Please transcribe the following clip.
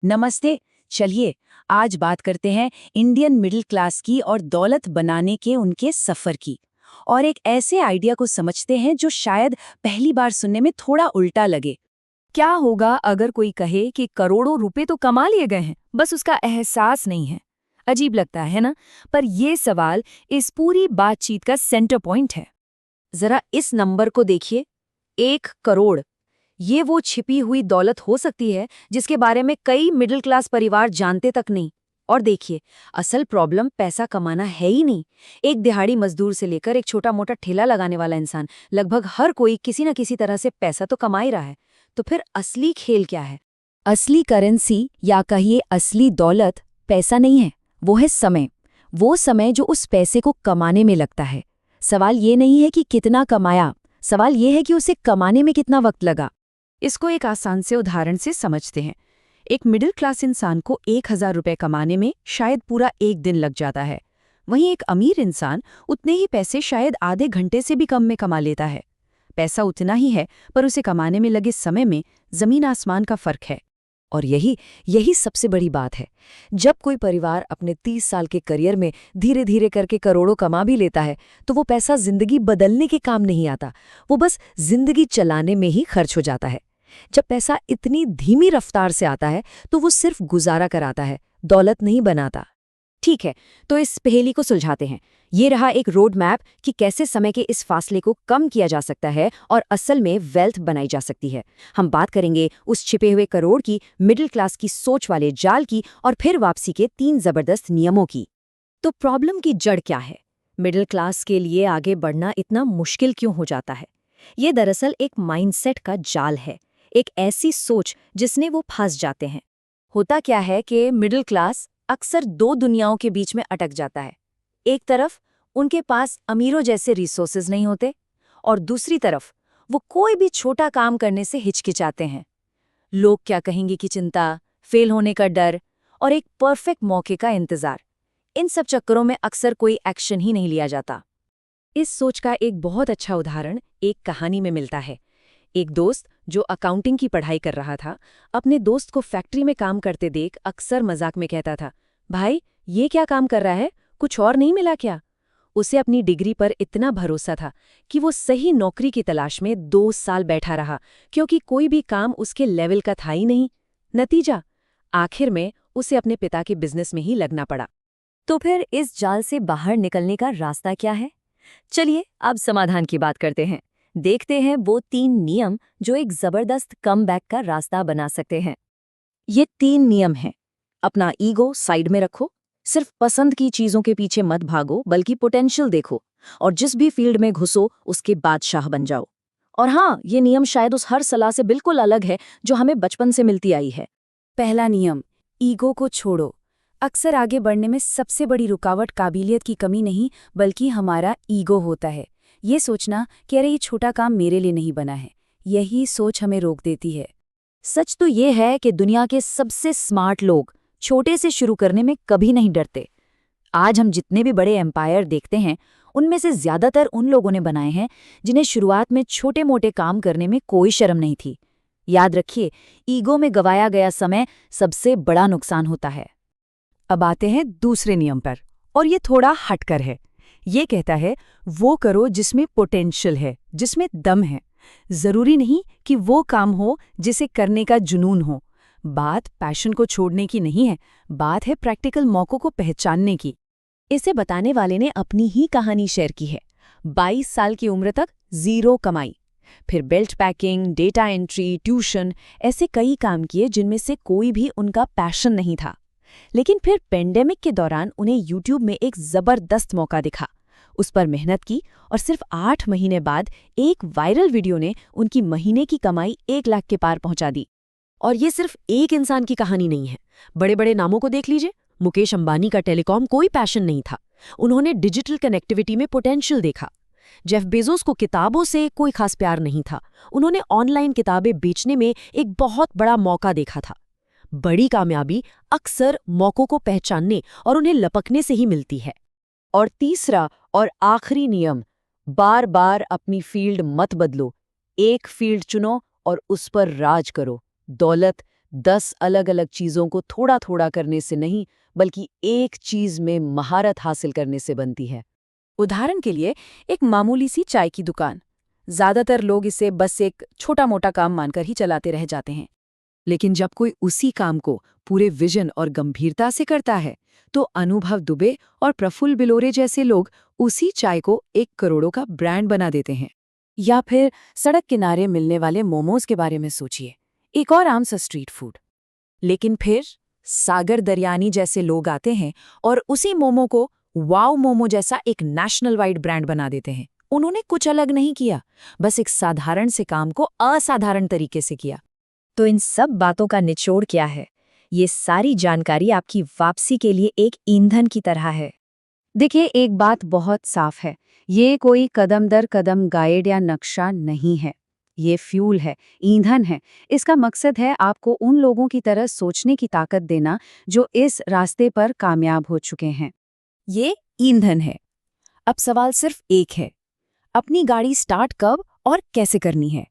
नमस्ते। चलिए आज बात करते हैं इंडियन मिडिल क्लास की और दौलत बनाने के उनके सफर की। और एक ऐसे आइडिया को समझते हैं जो शायद पहली बार सुनने में थोड़ा उल्टा लगे। क्या होगा अगर कोई कहे कि करोड़ों रुपए तो कमा लिए गए हैं, बस उसका एहसास नहीं है। अजीब लगता है ना? पर ये सवाल इस पूरी बातचीत का सेंटर पॉइंट है। जरा इस नंबर को देखिए, 1 करोड़। ये वो छिपी हुई दौलत हो सकती है जिसके बारे में कई मिडिल क्लास परिवार जानते तक नहीं। और देखिए, असल प्रॉब्लम पैसा कमाना है ही नहीं। एक दिहाड़ी मजदूर से लेकर एक छोटा मोटा ठेला लगाने वाला इंसान, लगभग हर कोई किसी न किसी तरह से पैसा तो कमा ही रहा है। तो फिर असली खेल क्या है? असली करेंसी या कहिए असली दौलत पैसा नहीं है, वो है समय। वो समय जो उस पैसे को कमाने में लगता है। सवाल ये नहीं है कि कितना कमाया, सवाल ये है कि उसे कमाने में कितना वक्त लगा। इसको एक आसान से उदाहरण से समझते हैं। एक मिडिल क्लास इंसान को 1,000 रुपए कमाने में शायद पूरा एक दिन लग जाता है। वहीं एक अमीर इंसान उतने ही पैसे शायद आधे घंटे से भी कम में कमा लेता है। पैसा उतना ही है, पर उसे कमाने में लगे समय में जमीन आसमान का फर्क है। और यही सबसे बड़ी बात है। जब कोई परिवार अपने 30 साल के करियर में धीरे धीरे करके करोड़ों कमा भी लेता है, तो वो पैसा जिंदगी बदलने के काम नहीं आता, वो बस जिंदगी चलाने में ही खर्च हो जाता है। जब पैसा इतनी धीमी रफ्तार से आता है तो वो सिर्फ गुजारा कराता है, दौलत नहीं बनाता। ठीक है, तो इस पहेली को सुलझाते हैं। ये रहा एक रोड मैप कि कैसे समय के इस फासले को कम किया जा सकता है और असल में वेल्थ बनाई जा सकती है। हम बात करेंगे उस छिपे हुए करोड़ की, मिडिल क्लास की सोच वाले जाल की, और फिर वापसी के 3 जबरदस्त नियमों की। तो प्रॉब्लम की जड़ क्या है? मिडिल क्लास के लिए आगे बढ़ना इतना मुश्किल क्यों हो जाता है? ये दरअसल एक माइंडसेट का जाल है, एक ऐसी सोच जिसने वो फंस जाते हैं। होता क्या है कि मिडिल क्लास अक्सर 2 दुनियाओं के बीच में अटक जाता है। एक तरफ उनके पास अमीरों जैसे रिसोर्सेज नहीं होते, और दूसरी तरफ वो कोई भी छोटा काम करने से हिचकिचाते हैं। लोग क्या कहेंगे की चिंता, फेल होने का डर और एक परफेक्ट मौके का इंतजार, इन सब चक्करों में अक्सर कोई एक्शन ही नहीं लिया जाता। इस सोच का एक बहुत अच्छा उदाहरण एक कहानी में मिलता है। एक दोस्त जो अकाउंटिंग की पढ़ाई कर रहा था, अपने दोस्त को फैक्ट्री में काम करते देख अक्सर मजाक में कहता था, भाई ये क्या काम कर रहा है, कुछ और नहीं मिला क्या? उसे अपनी डिग्री पर इतना भरोसा था कि वो सही नौकरी की तलाश में 2 साल बैठा रहा, क्योंकि कोई भी काम उसके लेवल का था ही नहीं। नतीजा, आखिर में उसे अपने पिता के बिजनेस में ही लगना पड़ा। तो फिर इस जाल से बाहर निकलने का रास्ता क्या है? चलिए अब समाधान की बात करते हैं। देखते हैं वो 3 नियम जो एक जबरदस्त कमबैक का रास्ता बना सकते हैं। ये 3 नियम हैं। अपना ईगो साइड में रखो, सिर्फ पसंद की चीजों के पीछे मत भागो, बल्कि पोटेंशियल देखो, और जिस भी फील्ड में घुसो उसके बादशाह बन जाओ। और हाँ, ये नियम शायद उस हर सलाह से बिल्कुल अलग है जो हमें बचपन से मिलती आई है। पहला नियम, ईगो को छोड़ो। अक्सर आगे बढ़ने में सबसे बड़ी रुकावट काबिलियत की कमी नहीं, बल्कि हमारा ईगो होता है। ये सोचना कि अरे ये छोटा काम मेरे लिए नहीं बना है, यही सोच हमें रोक देती है। सच तो ये है कि दुनिया के सबसे स्मार्ट लोग छोटे से शुरू करने में कभी नहीं डरते। आज हम जितने भी बड़े एम्पायर देखते हैं, उनमें से ज्यादातर उन लोगों ने बनाए हैं जिन्हें शुरुआत में छोटे मोटे काम करने में कोई शर्म नहीं थी। याद रखिए, ईगो में गवाया गया समय सबसे बड़ा नुकसान होता है। अब आते हैं दूसरे नियम पर, और ये थोड़ा हटकर है। ये कहता है वो करो जिसमें पोटेंशियल है, जिसमें दम है। जरूरी नहीं कि वो काम हो जिसे करने का जुनून हो। बात पैशन को छोड़ने की नहीं है, बात है प्रैक्टिकल मौकों को पहचानने की। इसे बताने वाले ने अपनी ही कहानी शेयर की है। 22 साल की उम्र तक 0 कमाई, फिर belt packing, data entry, tuition, ऐसे कई काम किए जिनमें से कोई भी उनका पैशन नहीं था। लेकिन फिर पेंडेमिक के दौरान उन्हें यूट्यूब में एक जबरदस्त मौका दिखा। उस पर मेहनत की और सिर्फ 8 महीने बाद एक वायरल वीडियो ने उनकी महीने की कमाई 1 लाख के पार पहुंचा दी। और ये सिर्फ एक इंसान की कहानी नहीं है। बड़े बड़े नामों को देख लीजिए। मुकेश अंबानी का टेलीकॉम कोई पैशन नहीं था, उन्होंने डिजिटल कनेक्टिविटी में पोटेंशियल देखा। जेफ बेजोस को किताबों से कोई खास प्यार नहीं था, उन्होंने ऑनलाइन किताबें बेचने में एक बहुत बड़ा मौका देखा था। बड़ी कामयाबी अक्सर मौकों को पहचानने और उन्हें लपकने से ही मिलती है। और तीसरा और आखिरी नियम, बार बार अपनी फील्ड मत बदलो। एक फील्ड चुनो और उस पर राज करो। दौलत, 10 अलग-अलग चीज़ों को थोड़ा-थोड़ा करने से नहीं, बल्कि एक चीज़ में महारत हासिल करने से बनती है। उदाहरण के लिए एक मामूली सी चाय की दुकान। ज्यादातर लोग इसे बस एक छोटा-मोटा काम मानकर ही चलाते रह जाते हैं। लेकिन जब कोई उसी काम को पूरे विजन और गंभीरता से करता है, तो अनुभव दुबे और प्रफुल्ल बिलोरे जैसे लोग उसी चाय को 1 करोड़ों का ब्रांड बना देते हैं। या फिर सड़क किनारे मिलने वाले मोमोज के बारे में सोचिए, एक और आम सा स्ट्रीट फूड। लेकिन फिर सागर दरियानी जैसे लोग आते हैं और उसी मोमो को वाव मोमो जैसा एक नेशनल वाइड ब्रांड बना देते हैं। उन्होंने कुछ अलग नहीं किया, बस एक साधारण से काम को असाधारण तरीके से किया। तो इन सब बातों का निचोड़ क्या है? ये सारी जानकारी आपकी वापसी के लिए एक ईंधन की तरह है। देखिए, एक बात बहुत साफ है, ये कोई कदम दर कदम गाइड या नक्शा नहीं है। ये फ्यूल है, ईंधन है। इसका मकसद है आपको उन लोगों की तरह सोचने की ताकत देना जो इस रास्ते पर कामयाब हो चुके हैं। ये ईंधन है। अब सवाल सिर्फ एक है, अपनी गाड़ी स्टार्ट कब और कैसे करनी है?